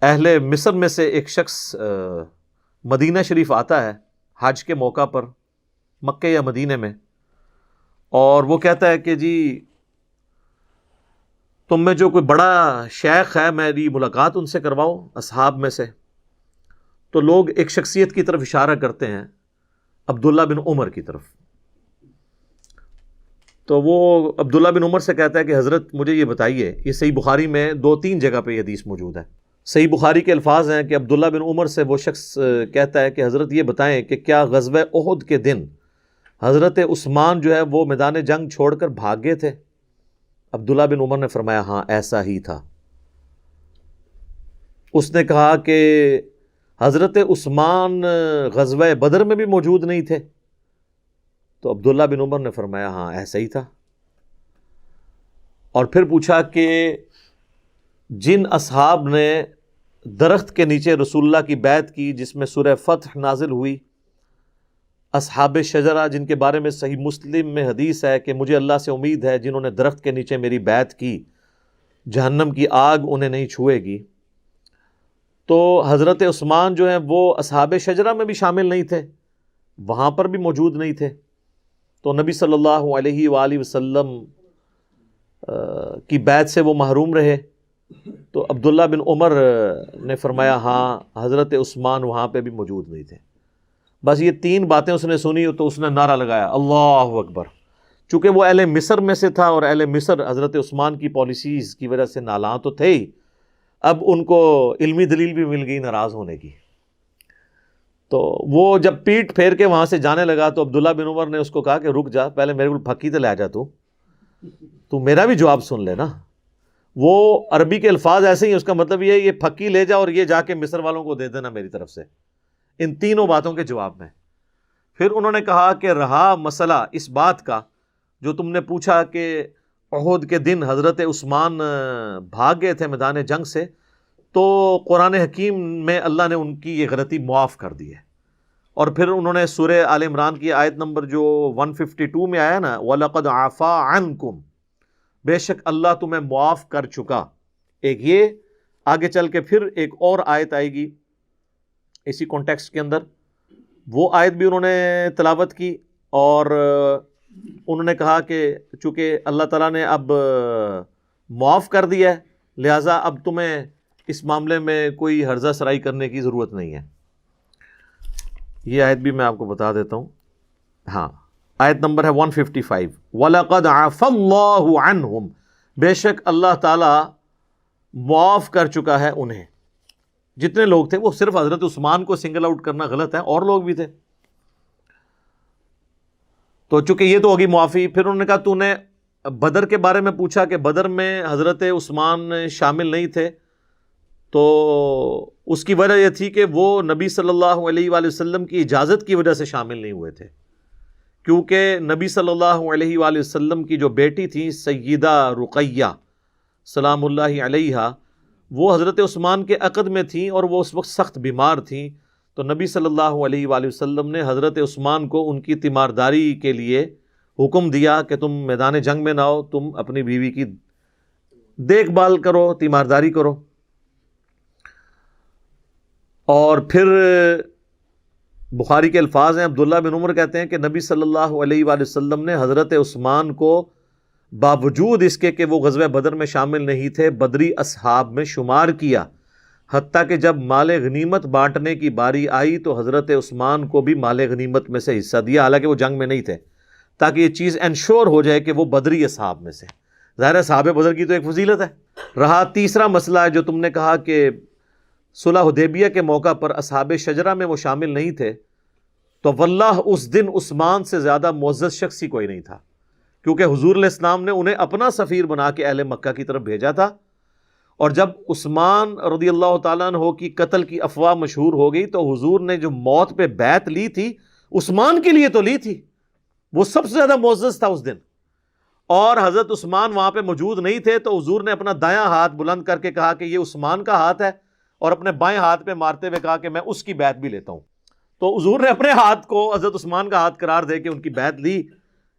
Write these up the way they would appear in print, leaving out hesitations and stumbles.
اہل مصر میں سے ایک شخص مدینہ شریف آتا ہے حج کے موقع پر، مکہ یا مدینے میں، اور وہ کہتا ہے کہ جی تم میں جو کوئی بڑا شیخ ہے میری ملاقات ان سے کرواؤ اصحاب میں سے۔ تو لوگ ایک شخصیت کی طرف اشارہ کرتے ہیں، عبداللہ بن عمر کی طرف۔ تو وہ عبداللہ بن عمر سے کہتا ہے کہ حضرت مجھے یہ بتائیے، یہ صحیح بخاری میں 2-3 جگہ پہ یہ حدیث موجود ہے۔ صحیح بخاری کے الفاظ ہیں کہ عبداللہ بن عمر سے وہ شخص کہتا ہے کہ حضرت یہ بتائیں کہ کیا غزوہ احد کے دن حضرت عثمان جو ہے وہ میدان جنگ چھوڑ کر بھاگ گئے تھے؟ عبداللہ بن عمر نے فرمایا ہاں ایسا ہی تھا۔ اس نے کہا کہ حضرت عثمان غزوہ بدر میں بھی موجود نہیں تھے؟ تو عبداللہ بن عمر نے فرمایا ہاں ایسا ہی تھا۔ اور پھر پوچھا کہ جن اصحاب نے درخت کے نیچے رسول اللہ کی بیعت کی جس میں سورہ فتح نازل ہوئی، اصحاب شجرہ جن کے بارے میں صحیح مسلم میں حدیث ہے کہ مجھے اللہ سے امید ہے جنہوں نے درخت کے نیچے میری بیعت کی جہنم کی آگ انہیں نہیں چھوئے گی، تو حضرت عثمان جو ہیں وہ اصحاب شجرہ میں بھی شامل نہیں تھے، وہاں پر بھی موجود نہیں تھے۔ تو نبی صلی اللہ علیہ وآلہ وسلم کی بیعت سے وہ محروم رہے۔ تو عبداللہ بن عمر نے فرمایا ہاں حضرت عثمان وہاں پہ بھی موجود نہیں تھے۔ بس یہ 3 باتیں اس نے سنی تو اس نے نعرہ لگایا اللہ اکبر۔ چونکہ وہ اہل مصر میں سے تھا اور اہل مصر حضرت عثمان کی پالیسیز کی وجہ سے نالاں تو تھے ہی، اب ان کو علمی دلیل بھی مل گئی ناراض ہونے کی۔ تو وہ جب پیٹ پھیر کے وہاں سے جانے لگا تو عبداللہ بن عمر نے اس کو کہا کہ رک جا، پہلے میرے کو پھکی تو لے جا، تو میرا بھی جواب سن لے نا۔ وہ عربی کے الفاظ ایسے ہی، اس کا مطلب یہ ہے یہ پھکی لے جا اور یہ جا کے مصر والوں کو دے دینا میری طرف سے، ان 3 باتوں کے جواب میں۔ پھر انہوں نے کہا کہ رہا مسئلہ اس بات کا جو تم نے پوچھا کہ احد کے دن حضرت عثمان بھاگ گئے تھے میدان جنگ سے، تو قرآن حکیم میں اللہ نے ان کی یہ غلطی معاف کر دی ہے۔ اور پھر انہوں نے سورہ آل عمران کی آیت نمبر جو 152 میں آیا نا وَلَقَدْ عَفَا عَنْكُمْ، بے شک اللہ تمہیں معاف کر چکا، ایک یہ آگے چل کے پھر ایک اور آیت آئے گی اسی کانٹیکسٹ کے اندر، وہ آیت بھی انہوں نے تلاوت کی، اور انہوں نے کہا کہ چونکہ اللہ تعالیٰ نے اب معاف کر دیا ہے لہٰذا اب تمہیں اس معاملے میں کوئی ہرزہ سرائی کرنے کی ضرورت نہیں ہے۔ یہ آیت بھی میں آپ کو بتا دیتا ہوں، ہاں آیت نمبر ہے 155 وَلَقَدْ عَفَا اللَّهُ عَنْهُمْ، بے شک اللہ تعالیٰ معاف کر چکا ہے انہیں۔ جتنے لوگ تھے، وہ صرف حضرت عثمان کو سنگل آؤٹ کرنا غلط ہے، اور لوگ بھی تھے۔ تو چونکہ یہ تو ہوگی معافی، پھر انہوں نے کہا تو نے بدر کے بارے میں پوچھا کہ بدر میں حضرت عثمان شامل نہیں تھے، تو اس کی وجہ یہ تھی کہ وہ نبی صلی اللہ علیہ وآلہ وسلم کی اجازت کی وجہ سے شامل نہیں ہوئے تھے، کیونکہ نبی صلی اللہ علیہ وآلہ وسلم کی جو بیٹی تھی سیدہ رقیہ سلام اللہ علیہا، وہ حضرت عثمان کے عقد میں تھیں اور وہ اس وقت سخت بیمار تھیں، تو نبی صلی اللہ علیہ وآلہ وسلم نے حضرت عثمان کو ان کی تیمارداری کے لیے حکم دیا کہ تم میدان جنگ میں نہ ہو، تم اپنی بیوی کی دیکھ بھال کرو، تیمارداری کرو۔ اور پھر بخاری کے الفاظ ہیں، عبداللہ بن عمر کہتے ہیں کہ نبی صلی اللہ علیہ وآلہ وسلم نے حضرت عثمان کو باوجود اس کے کہ وہ غزوہ بدر میں شامل نہیں تھے بدری اصحاب میں شمار کیا، حتیٰ کہ جب مال غنیمت بانٹنے کی باری آئی تو حضرت عثمان کو بھی مال غنیمت میں سے حصہ دیا، حالانکہ وہ جنگ میں نہیں تھے، تاکہ یہ چیز انشور ہو جائے کہ وہ بدری اصحاب میں سے۔ ظاہر ہے صحابہ بدر کی تو ایک فضیلت ہے۔ رہا تیسرا مسئلہ ہے جو تم نے کہا کہ صلح حدیبیہ کے موقع پر اصحاب شجرہ میں وہ شامل نہیں تھے، تو واللہ اس دن عثمان سے زیادہ معزز شخص ہی کوئی نہیں تھا، کیونکہ حضور علیہ السلام نے انہیں اپنا سفیر بنا کے اہل مکہ کی طرف بھیجا تھا، اور جب عثمان رضی اللہ تعالیٰ عنہ کی قتل کی افواہ مشہور ہو گئی تو حضور نے جو موت پہ بیعت لی تھی عثمان کے لیے تو لی تھی، وہ سب سے زیادہ معزز تھا اس دن، اور حضرت عثمان وہاں پہ موجود نہیں تھے، تو حضور نے اپنا دایاں ہاتھ بلند کر کے کہا کہ یہ عثمان کا ہاتھ ہے، اور اپنے بائیں ہاتھ پہ مارتے ہوئے کہا کہ میں اس کی بیعت بھی لیتا ہوں۔ تو حضور نے اپنے ہاتھ کو حضرت عثمان کا ہاتھ قرار دے کے ان کی بیعت لی۔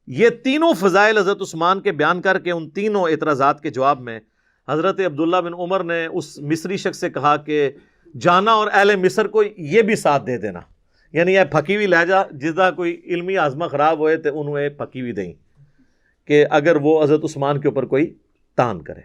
یہ تینوں فضائل حضرت عثمان کے بیان کر کے ان تینوں اعتراضات کے جواب میں حضرت عبداللہ بن عمر نے اس مصری شخص سے کہا کہ جانا اور اہل مصر کو یہ بھی ساتھ دے دینا، یعنی یہ پھکی ہوئی لہجہ جدا کوئی علمی آزما خراب ہوئے تو انہوں پھکی ہوئی دیں کہ اگر وہ حضرت عثمان کے اوپر کوئی تان کرے۔